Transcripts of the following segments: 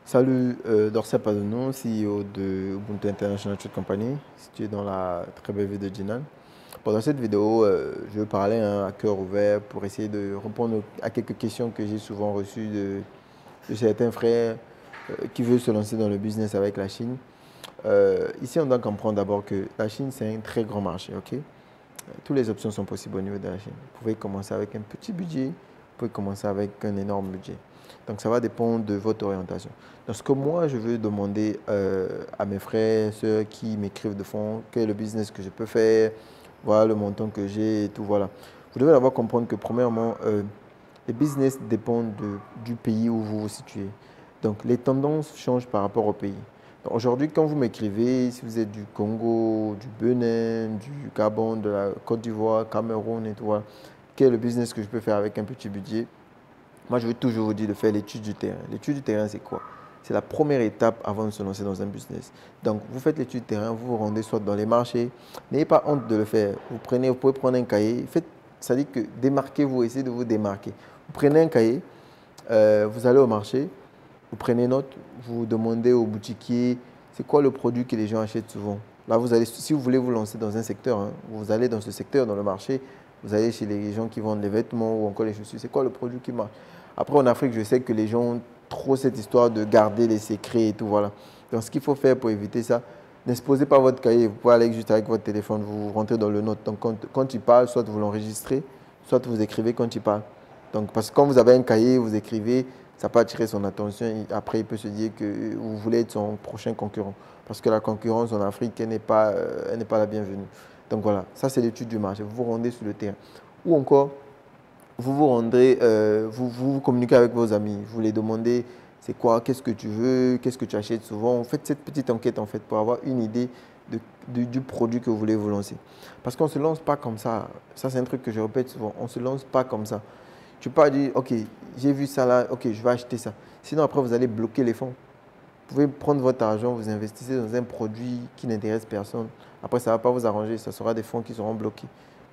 Salut, Dorcia Padono, CEO de Ubuntu International Trade Company, situé dans la très belle ville de Jinan. Dans cette vidéo, je veux parler à cœur ouvert pour essayer de répondre à quelques questions que j'ai souvent reçues de certains frères qui veulent se lancer dans le business avec la Chine. Ici, on doit comprendre d'abord que la Chine, c'est un très grand marché, ok? Toutes les options sont possibles au niveau de la Chine. Vous pouvez commencer avec un petit budget, vous pouvez commencer avec un énorme budget. Donc ça va dépendre de votre orientation. Donc ce que moi je veux demander à mes frères, ceux qui m'écrivent de fond, quel est le business que je peux faire, voilà le montant que j'ai et tout, voilà. Vous devez d'abord comprendre que premièrement, les business dépendent du pays où vous vous situez. Donc les tendances changent par rapport au pays. Aujourd'hui, quand vous m'écrivez, si vous êtes du Congo, du Bénin, du Gabon, de la Côte d'Ivoire, Cameroun et tout, voilà, quel est le business que je peux faire avec un petit budget? Moi, je veux toujours vous dire de faire l'étude du terrain. L'étude du terrain, c'est quoi? C'est la première étape avant de se lancer dans un business. Donc, vous faites l'étude du terrain, vous vous rendez soit dans les marchés. N'ayez pas honte de le faire. Vous pouvez prendre un cahier. Faites, ça dit que démarquez-vous, essayez de vous démarquer. Vous prenez un cahier, vous allez au marché, vous prenez note, vous demandez au boutiquier, c'est quoi le produit que les gens achètent souvent. Là, vous allez, si vous voulez vous lancer dans un secteur, hein, vous allez dans ce secteur, dans le marché, vous allez chez les gens qui vendent les vêtements ou encore les chaussures. C'est quoi le produit qui marche? Après, en Afrique, je sais que les gens ont trop cette histoire de garder les secrets et tout, voilà. Donc, ce qu'il faut faire pour éviter ça, n'exposez pas votre cahier. Vous pouvez aller juste avec votre téléphone, vous rentrez dans le note. Donc, quand il parle, soit vous l'enregistrez, soit vous écrivez quand il parle. Donc, parce que quand vous avez un cahier, vous écrivez, ça peut attirer son attention. Et après, il peut se dire que vous voulez être son prochain concurrent. Parce que la concurrence en Afrique, elle n'est pas la bienvenue. Donc voilà, ça c'est l'étude du marché. Vous vous rendez sur le terrain. Ou encore, vous vous rendrez, vous communiquez avec vos amis. Vous les demandez, c'est quoi, qu'est-ce que tu veux, qu'est-ce que tu achètes souvent. Faites cette petite enquête en fait pour avoir une idée du produit que vous voulez vous lancer. Parce qu'on ne se lance pas comme ça. Ça c'est un truc que je répète souvent. On ne se lance pas comme ça. Tu peux pas dire, ok, j'ai vu ça là, ok, je vais acheter ça. Sinon après vous allez bloquer les fonds. Vous pouvez prendre votre argent, vous investissez dans un produit qui n'intéresse personne. Après, ça ne va pas vous arranger, ça sera des fonds qui seront bloqués.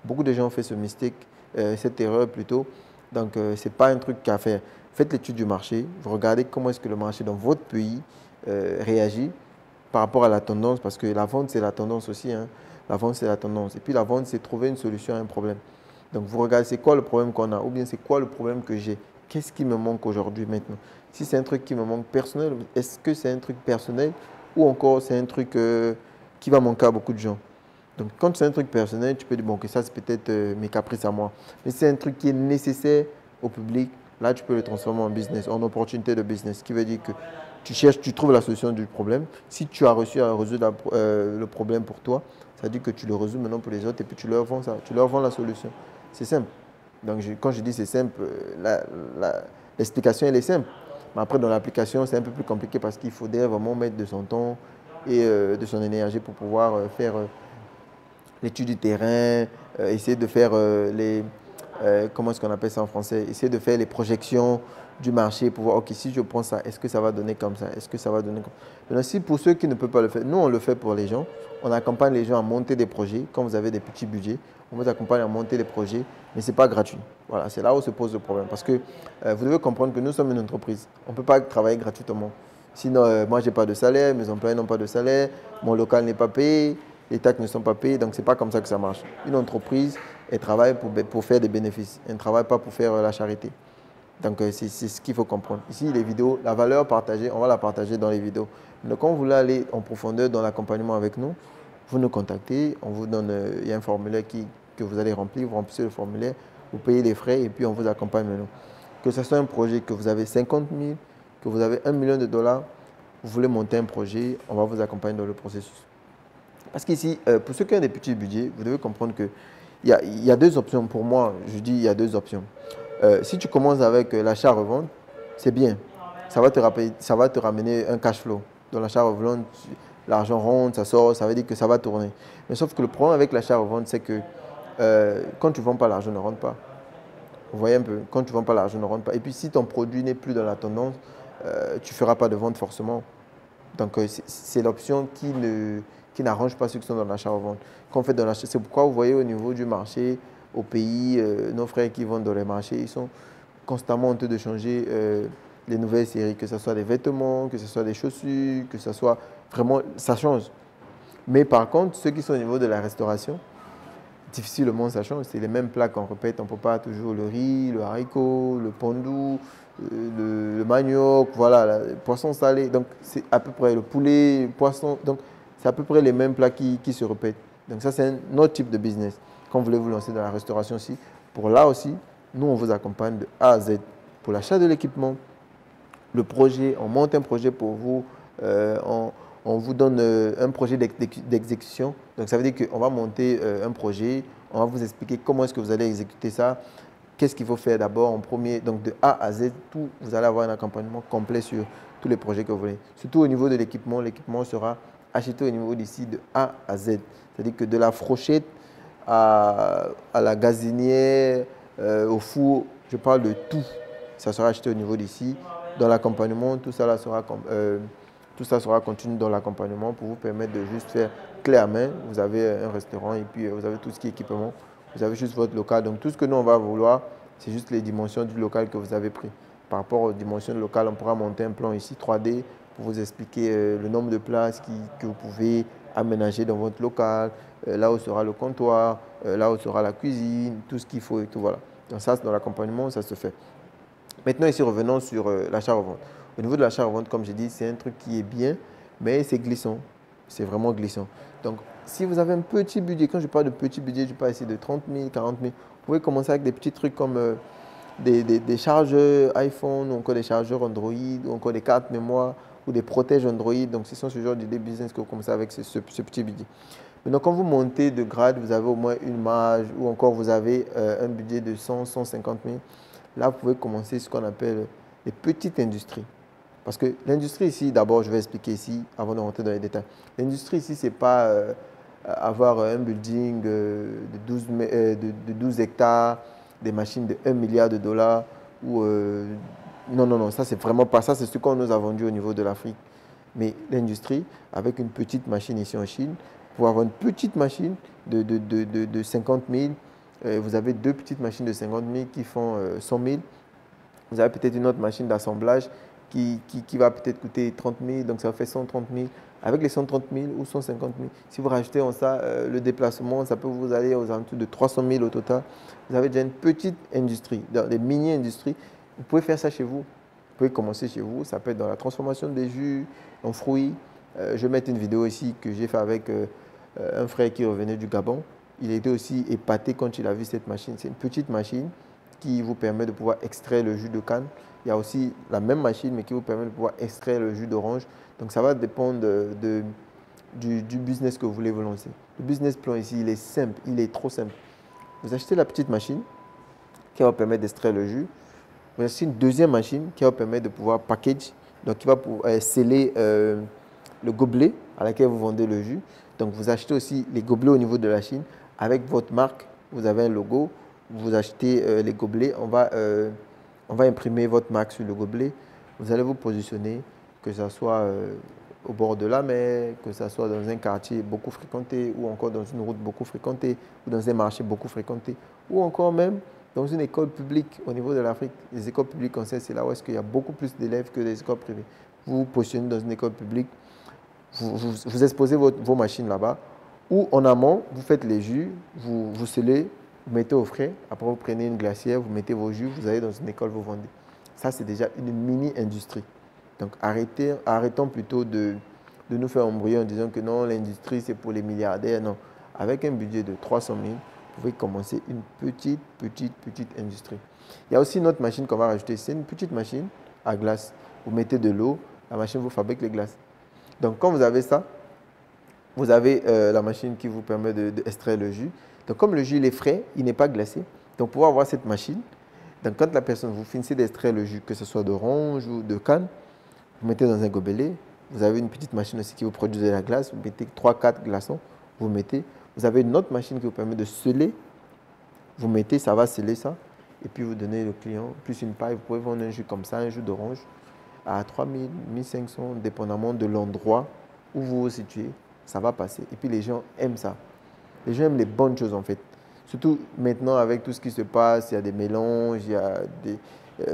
Beaucoup de gens ont fait ce mistake, cette erreur plutôt. Donc, ce n'est pas un truc qu'à faire. Faites l'étude du marché, vous regardez comment est-ce que le marché dans votre pays réagit par rapport à la tendance, parce que la vente, c'est la tendance aussi, hein. La vente, c'est la tendance. Et puis la vente, c'est trouver une solution à un problème. Donc vous regardez, c'est quoi le problème qu'on a, ou bien c'est quoi le problème que j'ai. Qu'est-ce qui me manque aujourd'hui maintenant? Si c'est un truc qui me manque personnel, est-ce que c'est un truc personnel ou encore c'est un truc qui va manquer à beaucoup de gens? Donc quand c'est un truc personnel, tu peux dire, bon, que ça c'est peut-être mes caprices à moi. Mais si c'est un truc qui est nécessaire au public, là tu peux le transformer en business, en opportunité de business. Ce qui veut dire que tu cherches, tu trouves la solution du problème. Si tu as réussi à résoudre le problème pour toi, ça veut dire que tu le résous maintenant pour les autres et puis tu leur vends ça, tu leur vends la solution. C'est simple. Donc quand je dis c'est simple, l'explication elle est simple. Mais après dans l'application c'est un peu plus compliqué parce qu'il faudrait vraiment mettre de son temps et de son énergie pour pouvoir faire l'étude du terrain, essayer de faire comment est-ce qu'on appelle ça en français, essayer de faire les projections du marché pour voir, ok, si je prends ça, est-ce que ça va donner comme ça, est-ce que ça va donner comme ça. Maintenant, si pour ceux qui ne peuvent pas le faire, nous on le fait pour les gens, on accompagne les gens à monter des projets, quand vous avez des petits budgets, on vous accompagne à monter des projets, mais ce n'est pas gratuit. Voilà, c'est là où se pose le problème, parce que vous devez comprendre que nous sommes une entreprise, on ne peut pas travailler gratuitement. Sinon, moi, je n'ai pas de salaire, mes employés n'ont pas de salaire, mon local n'est pas payé, les taxes ne sont pas payées, donc ce n'est pas comme ça que ça marche. Une entreprise, elle travaille pour faire des bénéfices, elle ne travaille pas pour faire la charité. Donc c'est ce qu'il faut comprendre. Ici, les vidéos, la valeur partagée, on va la partager dans les vidéos. Donc quand vous voulez aller en profondeur dans l'accompagnement avec nous, vous nous contactez, on vous donne, il y a un formulaire que vous allez remplir, vous remplissez le formulaire, vous payez les frais et puis on vous accompagne maintenant. Que ce soit un projet que vous avez 50 000, que vous avez 1 million de dollars, vous voulez monter un projet, on va vous accompagner dans le processus. Parce qu'ici, pour ceux qui ont des petits budgets, vous devez comprendre qu'il y a deux options. Pour moi, je dis il y a deux options. Si tu commences avec l'achat-revente, c'est bien. Ça va te ramener un cash flow. Dans l'achat-revente, l'argent rentre, ça sort, ça veut dire que ça va tourner. Mais sauf que le problème avec l'achat-revente, c'est que quand tu ne vends pas, l'argent ne rentre pas. Vous voyez un peu, quand tu ne vends pas, l'argent ne rentre pas. Et puis si ton produit n'est plus dans la tendance, tu ne feras pas de vente forcément. Donc, c'est l'option qui n'arrange pas ceux qui sont dans l'achat-revente. C'est pourquoi vous voyez au niveau du marché, au pays, nos frères qui vendent dans les marchés, ils sont constamment en train de changer. les nouvelles séries, que ce soit des vêtements, que ce soit des chaussures, que ce soit vraiment, ça change. Mais par contre, ceux qui sont au niveau de la restauration, difficilement ça change. C'est les mêmes plats qu'on répète. On ne peut pas toujours le riz, le haricot, le pandou, le manioc, voilà, le poisson salé. Donc, c'est à peu près le poulet, le poisson. Donc, c'est à peu près les mêmes plats qui se répètent. Donc, ça, c'est un autre type de business. Quand vous voulez vous lancer dans la restauration aussi, pour là aussi, nous, on vous accompagne de A à Z. Pour l'achat de l'équipement, le projet, on monte un projet pour vous, on vous donne un projet d'exécution. Donc, ça veut dire qu'on va monter un projet, on va vous expliquer comment est-ce que vous allez exécuter ça, qu'est-ce qu'il faut faire d'abord en premier. Donc, de A à Z, tout, vous allez avoir un accompagnement complet sur tous les projets que vous voulez. Surtout au niveau de l'équipement sera acheté au niveau d'ici de A à Z. C'est-à-dire que de la fourchette à la gazinière, au four, je parle de tout. Ça sera acheté au niveau d'ici. Dans l'accompagnement, tout ça sera contenu dans l'accompagnement pour vous permettre de juste faire clé à main. Vous avez un restaurant et puis vous avez tout ce qui est équipement. Vous avez juste votre local. Donc tout ce que nous, on va vouloir, c'est juste les dimensions du local que vous avez pris. Par rapport aux dimensions du local, on pourra monter un plan ici 3D pour vous expliquer le nombre de places que vous pouvez aménager dans votre local, là où sera le comptoir, là où sera la cuisine, tout ce qu'il faut et tout. Voilà. Donc ça, dans l'accompagnement, ça se fait. Maintenant, ici, revenons sur l'achat-revente. Au niveau de l'achat-revente, comme j'ai dit, c'est un truc qui est bien, mais c'est glissant. C'est vraiment glissant. Donc, si vous avez un petit budget, quand je parle de petit budget, je parle ici de 30 000, 40 000, vous pouvez commencer avec des petits trucs comme des chargeurs iPhone, ou encore des chargeurs Android, ou encore des cartes mémoire, ou des protèges Android. Donc, ce sont ce genre d'idées business que vous commencez avec ce petit budget. Maintenant, quand vous montez de grade, vous avez au moins une marge, ou encore vous avez un budget de 100, 150 000. Là, vous pouvez commencer ce qu'on appelle les petites industries. Parce que l'industrie ici, d'abord, je vais expliquer ici, avant de rentrer dans les détails. L'industrie ici, ce n'est pas avoir un building de 12 hectares, des machines de 1 milliard de dollars. Non, non, non, ça, c'est vraiment pas ça. C'est ce qu'on nous a vendu au niveau de l'Afrique. Mais l'industrie, avec une petite machine ici en Chine, pour avoir une petite machine de 50 000, vous avez deux petites machines de 50 000 qui font 100 000. Vous avez peut-être une autre machine d'assemblage qui va peut-être coûter 30 000, donc ça fait 130 000. Avec les 130 000 ou 150 000, si vous rajoutez en ça le déplacement, ça peut vous aller aux alentours de 300 000 au total. Vous avez déjà une petite industrie, des mini-industries. Vous pouvez faire ça chez vous. Vous pouvez commencer chez vous. Ça peut être dans la transformation des jus en fruits. Je vais mettre une vidéo ici que j'ai fait avec un frère qui revenait du Gabon. Il était aussi épaté quand il a vu cette machine. C'est une petite machine qui vous permet de pouvoir extraire le jus de canne. Il y a aussi la même machine, mais qui vous permet de pouvoir extraire le jus d'orange. Donc, ça va dépendre du business que vous voulez vous lancer. Le business plan ici, il est simple, il est trop simple. Vous achetez la petite machine qui va vous permettre d'extraire le jus. Vous achetez une deuxième machine qui va vous permettre de pouvoir package, donc qui va pouvoir sceller le gobelet à laquelle vous vendez le jus. Donc, vous achetez aussi les gobelets au niveau de la Chine avec votre marque. Vous avez un logo, vous achetez les gobelets, on va imprimer votre marque sur le gobelet. Vous allez vous positionner, que ce soit au bord de la mer, que ce soit dans un quartier beaucoup fréquenté, ou encore dans une route beaucoup fréquentée, ou dans un marché beaucoup fréquenté, ou encore même dans une école publique au niveau de l'Afrique. Les écoles publiques, on sait, c'est là où est-ce qu'il y a beaucoup plus d'élèves que les écoles privées. Vous vous positionnez dans une école publique, vous exposez vos machines là-bas, ou en amont, vous faites les jus, vous scellez, vous mettez au frais, après vous prenez une glacière, vous mettez vos jus, vous allez dans une école, vous vendez. Ça, c'est déjà une mini-industrie. Donc arrêtons plutôt de nous faire embrouiller en disant que non, l'industrie, c'est pour les milliardaires. Non, avec un budget de 300 000, vous pouvez commencer une petite industrie. Il y a aussi une autre machine qu'on va rajouter. C'est une petite machine à glace. Vous mettez de l'eau, la machine vous fabrique les glaces. Donc quand vous avez ça, vous avez la machine qui vous permet d'extraire le jus. Donc comme le jus il est frais, il n'est pas glacé. Donc pour avoir cette machine, donc quand la personne, vous finissez d'extraire le jus, que ce soit d'orange ou de canne, vous mettez dans un gobelet. Vous avez une petite machine aussi qui vous produit de la glace. Vous mettez 3-4 glaçons, vous mettez. Vous avez une autre machine qui vous permet de sceller. Vous mettez, ça va sceller ça. Et puis vous donnez le client, plus une paille. Vous pouvez vendre un jus comme ça, un jus d'orange, à 3 000, 1 500, dépendamment de l'endroit où vous vous situez. Ça va passer. Et puis les gens aiment ça. Les gens aiment les bonnes choses en fait. Surtout maintenant avec tout ce qui se passe, il y a des mélanges, il y a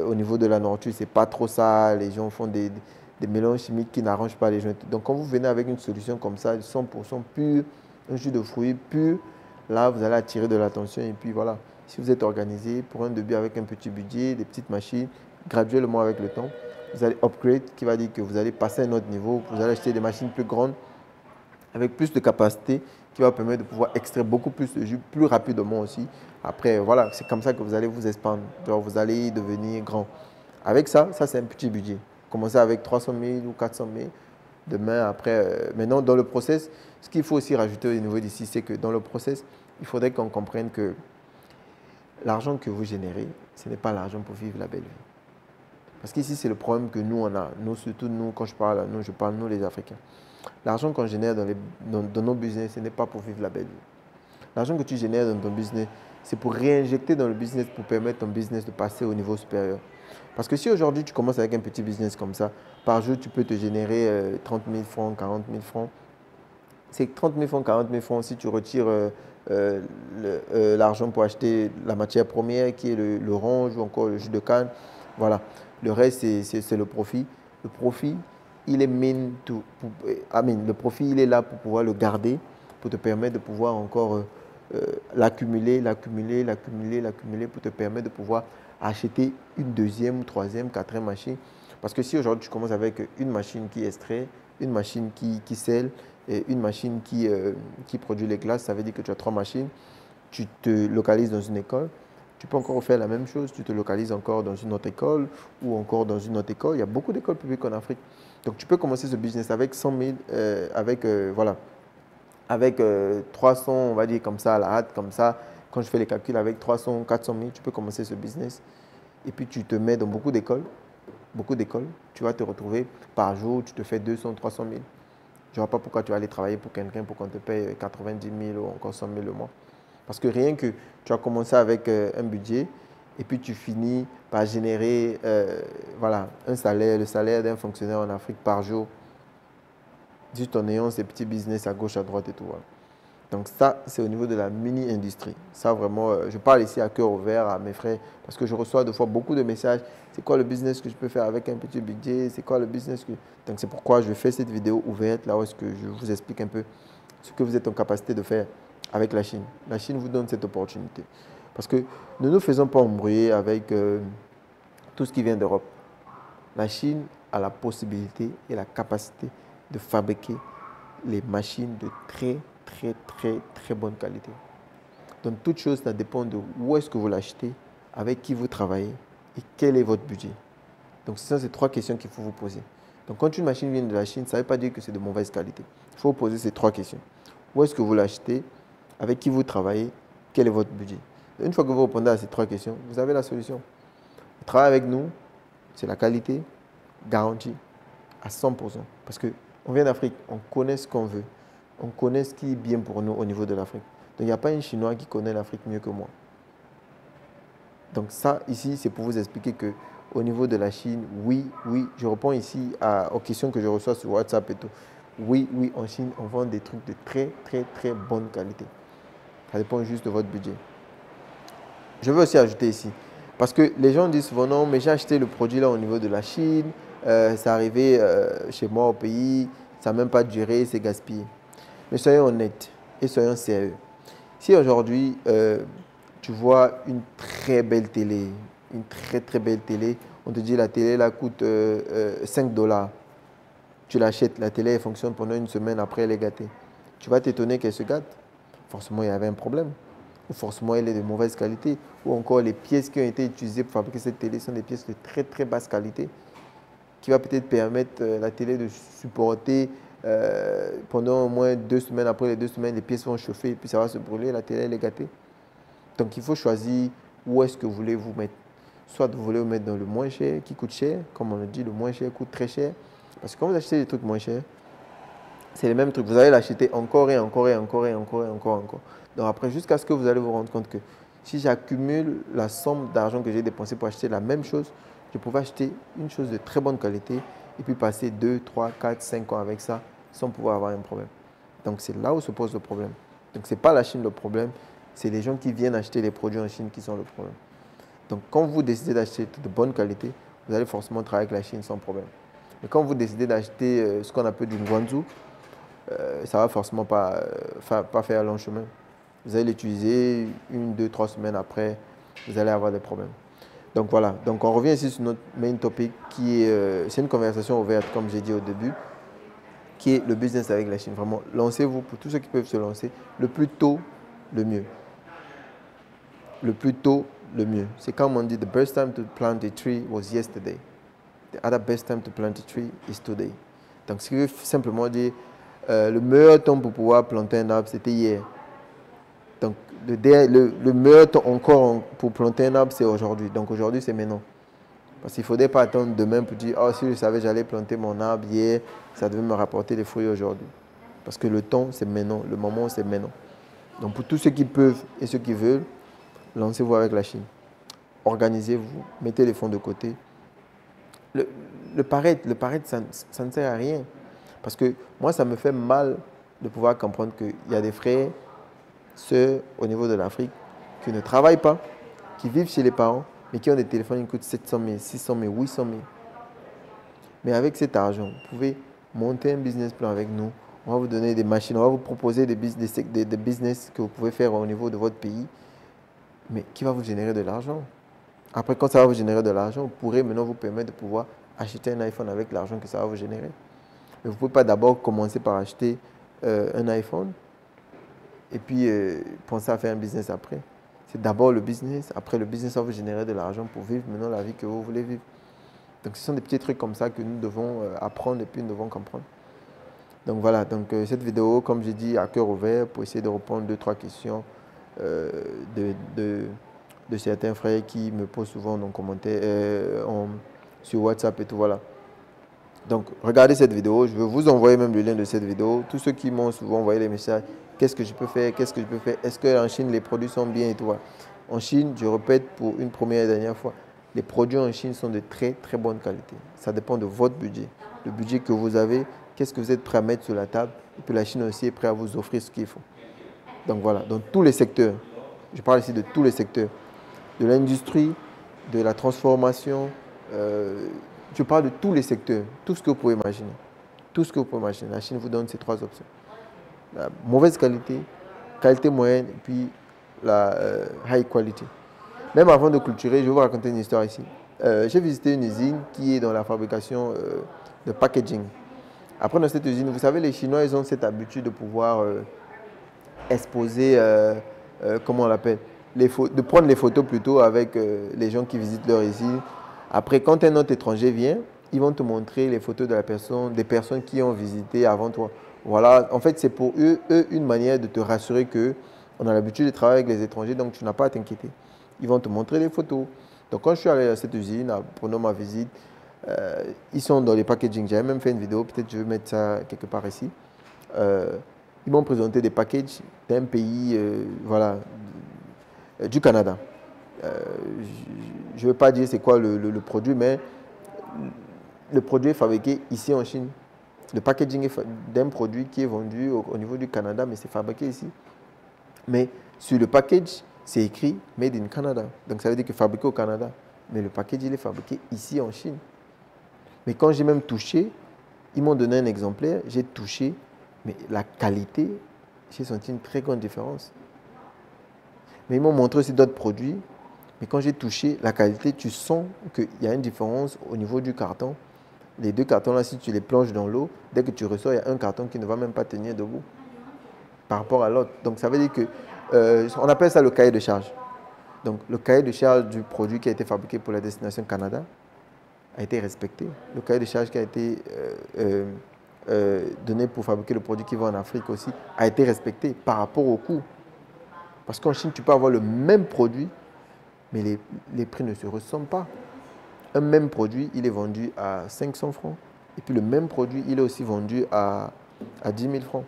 au niveau de la nourriture, c'est pas trop ça. Les gens font des mélanges chimiques qui n'arrangent pas les gens. Donc, quand vous venez avec une solution comme ça, 100% pur, un jus de fruits pur, là, vous allez attirer de l'attention. Et puis voilà, si vous êtes organisé pour un début avec un petit budget, des petites machines, graduellement avec le temps, vous allez upgrade, qui va dire que vous allez passer à un autre niveau. Vous allez acheter des machines plus grandes, avec plus de capacité, qui va permettre de pouvoir extraire beaucoup plus de jus plus rapidement aussi. Après, voilà, c'est comme ça que vous allez vous expandre. Genre, vous allez devenir grand. Avec ça, ça c'est un petit budget. Commencez avec 300 000 ou 400 000. Demain, après, maintenant, dans le process, ce qu'il faut aussi rajouter au niveau d'ici, c'est que dans le process, il faudrait qu'on comprenne que l'argent que vous générez, ce n'est pas l'argent pour vivre la belle vie. Parce qu'ici, c'est le problème que nous, on a. Nous, surtout nous, quand je parle à nous, je parle nous les Africains. L'argent qu'on génère dans nos business, ce n'est pas pour vivre la belle vie. L'argent que tu génères dans ton business, c'est pour réinjecter dans le business, pour permettre ton business de passer au niveau supérieur. Parce que si aujourd'hui, tu commences avec un petit business comme ça, par jour, tu peux te générer 30 000 francs, 40 000 francs. C'est 30 000 francs, 40 000 francs si tu retires l'argent pour acheter la matière première qui est l'orange ou encore le jus de canne. Voilà. Le reste, c'est le profit. Le profit, il est le profit, il est là pour pouvoir le garder, pour te permettre de pouvoir encore l'accumuler, pour te permettre de pouvoir acheter une deuxième, troisième, quatrième machine. Parce que si aujourd'hui tu commences avec une machine qui extrait, une machine qui scelle et une machine qui produit les glaces, ça veut dire que tu as trois machines, tu te localises dans une école. Tu peux encore faire la même chose, tu te localises encore dans une autre école ou encore dans une autre école. Il y a beaucoup d'écoles publiques en Afrique. Donc, tu peux commencer ce business avec 100 000, voilà, avec 300, on va dire comme ça, à la hâte, comme ça. Quand je fais les calculs avec 300, 400 000, tu peux commencer ce business. Et puis, tu te mets dans beaucoup d'écoles. Tu vas te retrouver par jour, tu te fais 200, 300 000. Je ne vois pas pourquoi tu vas aller travailler pour quelqu'un pour qu'on te paye 90 000 ou encore 100 000 le mois. Parce que rien que tu as commencé avec un budget et puis tu finis par générer voilà, un salaire, le salaire d'un fonctionnaire en Afrique par jour, juste en ayant ces petits business à gauche, à droite et tout. Voilà. Donc ça, c'est au niveau de la mini-industrie. Ça, vraiment, je parle ici à cœur ouvert à mes frères parce que je reçois des fois beaucoup de messages. C'est quoi le business que je peux faire avec un petit budget? C'est quoi le business que... Donc c'est pourquoi je fais cette vidéo ouverte, là où est-ce que je vous explique un peu ce que vous êtes en capacité de faire avec la Chine. La Chine vous donne cette opportunité. Parce que ne nous faisons pas embrouiller avec tout ce qui vient d'Europe. La Chine a la possibilité et la capacité de fabriquer les machines de très bonne qualité. Donc toute chose, ça dépend de où est-ce que vous l'achetez, avec qui vous travaillez et quel est votre budget. Donc ce sont ces trois questions qu'il faut vous poser. Donc quand une machine vient de la Chine, ça ne veut pas dire que c'est de mauvaise qualité. Il faut poser ces trois questions. Où est-ce que vous l'achetez? Avec qui vous travaillez? Quel est votre budget? Une fois que vous répondez à ces trois questions, vous avez la solution. Vous travaillez avec nous, c'est la qualité garantie à 100%. Parce qu'on vient d'Afrique, on connaît ce qu'on veut. On connaît ce qui est bien pour nous au niveau de l'Afrique. Donc il n'y a pas un Chinois qui connaît l'Afrique mieux que moi. Donc ça, ici, c'est pour vous expliquer que au niveau de la Chine, oui, je réponds ici aux questions que je reçois sur WhatsApp et tout. Oui, en Chine, on vend des trucs de très bonne qualité. Ça dépend juste de votre budget. Je veux aussi ajouter ici, parce que les gens disent souvent non, mais j'ai acheté le produit là au niveau de la Chine, c'est arrivé chez moi au pays, ça n'a même pas duré, c'est gaspillé. Mais soyons honnêtes et soyons sérieux. Si aujourd'hui, tu vois une très belle télé, une très belle télé, on te dit la télé là coûte 5 $. Tu l'achètes, la télé elle fonctionne pendant une semaine, après elle est gâtée. Tu vas t'étonner qu'elle se gâte. Forcément, il y avait un problème. Ou forcément, elle est de mauvaise qualité. Ou encore, les pièces qui ont été utilisées pour fabriquer cette télé sont des pièces de très basse qualité qui va peut-être permettre la télé de supporter pendant au moins 2 semaines. Après les 2 semaines, les pièces vont chauffer et puis ça va se brûler. La télé, elle est gâtée. Donc, il faut choisir où est-ce que vous voulez vous mettre. Soit vous voulez vous mettre dans le moins cher, qui coûte cher. Comme on le dit, le moins cher coûte très cher. Parce que quand vous achetez des trucs moins chers, c'est les mêmes trucs. Vous allez l'acheter encore et encore. Donc après, jusqu'à ce que vous allez vous rendre compte que si j'accumule la somme d'argent que j'ai dépensé pour acheter la même chose, je pouvais acheter une chose de très bonne qualité et puis passer 2, 3, 4, 5 ans avec ça sans pouvoir avoir un problème. Donc c'est là où se pose le problème. Donc ce n'est pas la Chine le problème, c'est les gens qui viennent acheter les produits en Chine qui sont le problème. Donc, quand vous décidez d'acheter de bonne qualité, vous allez forcément travailler avec la Chine sans problème. Mais quand vous décidez d'acheter ce qu'on appelle du Guangzhou, ça ne va forcément pas faire long chemin. Vous allez l'utiliser 1, 2, 3 semaines après, vous allez avoir des problèmes. Donc voilà, donc on revient ici sur notre main topic qui est, c'est une conversation ouverte comme j'ai dit au début, qui est le business avec la Chine. Vraiment, lancez-vous pour tous ceux qui peuvent se lancer, le plus tôt, le mieux. Le plus tôt, le mieux. C'est comme on dit, the best time to plant a tree was yesterday. The other best time to plant a tree is today. Donc ce qui veut simplement dire, le meilleur temps pour pouvoir planter un arbre, c'était hier. Donc, le meilleur temps encore pour planter un arbre, c'est aujourd'hui. Donc, aujourd'hui, c'est maintenant. Parce qu'il ne faudrait pas attendre demain pour dire, oh, si je savais, j'allais planter mon arbre hier, ça devait me rapporter des fruits aujourd'hui. Parce que le temps, c'est maintenant. Le moment, c'est maintenant. Donc, pour tous ceux qui peuvent et ceux qui veulent, lancez-vous avec la Chine. Organisez-vous, mettez les fonds de côté. Le paraître, ça ne sert à rien. Parce que moi, ça me fait mal de pouvoir comprendre qu'il y a des frères, ceux au niveau de l'Afrique qui ne travaillent pas, qui vivent chez les parents, mais qui ont des téléphones qui coûtent 700 000, 600 000, 800 000. Mais avec cet argent, vous pouvez monter un business plan avec nous. On va vous donner des machines, on va vous proposer des business que vous pouvez faire au niveau de votre pays, mais qui va vous générer de l'argent. Après, quand ça va vous générer de l'argent, vous pourrez maintenant vous permettre de pouvoir acheter un iPhone avec l'argent que ça va vous générer. Mais vous ne pouvez pas d'abord commencer par acheter un iPhone et puis penser à faire un business après. C'est d'abord le business, après le business va vous générer de l'argent pour vivre maintenant la vie que vous voulez vivre. Donc ce sont des petits trucs comme ça que nous devons apprendre et puis nous devons comprendre. Donc voilà, donc cette vidéo, comme j'ai dit, à cœur ouvert pour essayer de répondre 2-3 questions de certains frères qui me posent souvent dans les commentaires sur WhatsApp et tout, voilà. Donc, regardez cette vidéo. Je vais vous envoyer même le lien de cette vidéo. Tous ceux qui m'ont souvent envoyé les messages, qu'est-ce que je peux faire, qu'est-ce que je peux faire, est-ce qu'en Chine, les produits sont bien et tout. Voilà. En Chine, je répète pour une première et dernière fois, les produits en Chine sont de très, très bonne qualité. Ça dépend de votre budget. Le budget que vous avez, qu'est-ce que vous êtes prêt à mettre sur la table. Et puis la Chine aussi est prête à vous offrir ce qu'il faut. Donc voilà, dans tous les secteurs. Je parle ici de tous les secteurs. De l'industrie, de la transformation, je parle de tous les secteurs, tout ce que vous pouvez imaginer. Tout ce que vous pouvez imaginer. La Chine vous donne ces 3 options. La mauvaise qualité, qualité moyenne et puis la high quality. Même avant de clôturer, je vais vous raconter une histoire ici. J'ai visité une usine qui est dans la fabrication de packaging. Après, dans cette usine, vous savez, les Chinois, ils ont cette habitude de pouvoir exposer, comment on l'appelle, de prendre les photos plutôt avec les gens qui visitent leur usine. Après, quand un autre étranger vient, ils vont te montrer les photos de des personnes qui ont visité avant toi. Voilà, en fait, c'est pour eux une manière de te rassurer qu'on a l'habitude de travailler avec les étrangers, donc tu n'as pas à t'inquiéter. Ils vont te montrer les photos. Donc, quand je suis allé à cette usine, pendant ma visite, ils sont dans les packaging. J'avais même fait une vidéo, peut-être je vais mettre ça quelque part ici. Ils m'ont présenté des packages d'un pays, voilà, du Canada. Je ne veux pas dire c'est quoi le produit, mais le produit est fabriqué ici en Chine. Le packaging est d'un produit qui est vendu au niveau du Canada, mais c'est fabriqué ici. Mais sur le package, c'est écrit Made in Canada. Donc ça veut dire que fabriqué au Canada. Mais le package, il est fabriqué ici en Chine. Mais quand j'ai même touché, ils m'ont donné un exemplaire, j'ai touché, mais la qualité, j'ai senti une très grande différence. Mais ils m'ont montré aussi d'autres produits. Mais quand j'ai touché la qualité, tu sens qu'il y a une différence au niveau du carton. Les 2 cartons-là, si tu les plonges dans l'eau, dès que tu ressors, il y a un carton qui ne va même pas tenir debout par rapport à l'autre. Donc, ça veut dire que, on appelle ça le cahier de charge. Donc, le cahier de charge du produit qui a été fabriqué pour la destination Canada a été respecté. Le cahier de charge qui a été donné pour fabriquer le produit qui va en Afrique aussi a été respecté par rapport au coût. Parce qu'en Chine, tu peux avoir le même produit, mais les prix ne se ressemblent pas. Un même produit, il est vendu à 500 francs. Et puis le même produit, il est aussi vendu à 10 000 francs.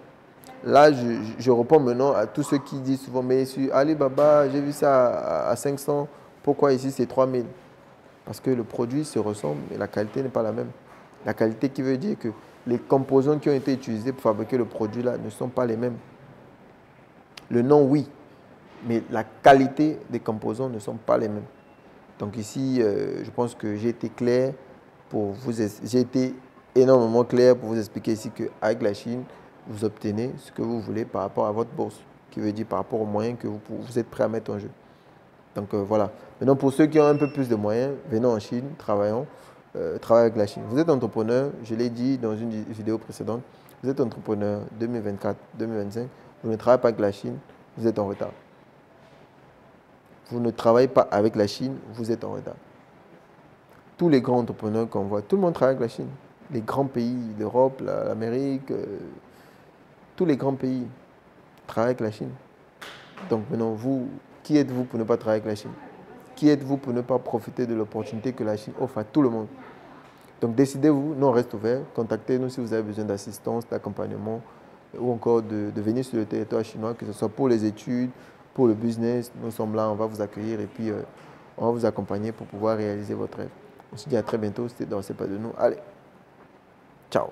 Là, je réponds maintenant à tous ceux qui disent souvent, mais sur Alibaba, j'ai vu ça à 500, pourquoi ici c'est 3 000? Parce que le produit se ressemble, mais la qualité n'est pas la même. La qualité qui veut dire que les composants qui ont été utilisés pour fabriquer le produit là ne sont pas les mêmes. Le nom, oui, mais la qualité des composants ne sont pas les mêmes. Donc ici, je pense que j'ai été clair pour vous, j'ai été énormément clair pour vous expliquer ici qu'avec la Chine, vous obtenez ce que vous voulez par rapport à votre bourse, qui veut dire par rapport aux moyens que vous êtes prêt à mettre en jeu. Donc voilà. Maintenant, pour ceux qui ont un peu plus de moyens, venons en Chine, travaillons, travaillez avec la Chine. Vous êtes entrepreneur, je l'ai dit dans une vidéo précédente, vous êtes entrepreneur 2024, 2025, vous ne travaillez pas avec la Chine, vous êtes en retard. Vous ne travaillez pas avec la Chine, vous êtes en retard. Tous les grands entrepreneurs qu'on voit, tout le monde travaille avec la Chine. Les grands pays, l'Europe, l'Amérique, tous les grands pays travaillent avec la Chine. Donc maintenant, vous, qui êtes-vous pour ne pas travailler avec la Chine? Qui êtes-vous pour ne pas profiter de l'opportunité que la Chine offre à tout le monde? Donc décidez-vous, nous on reste ouverts, contactez-nous si vous avez besoin d'assistance, d'accompagnement ou encore de venir sur le territoire chinois, que ce soit pour les études, pour le business. Nous sommes là, on va vous accueillir et puis on va vous accompagner pour pouvoir réaliser votre rêve. On se dit à très bientôt, c'était dans C'est pas de nous. Allez, ciao.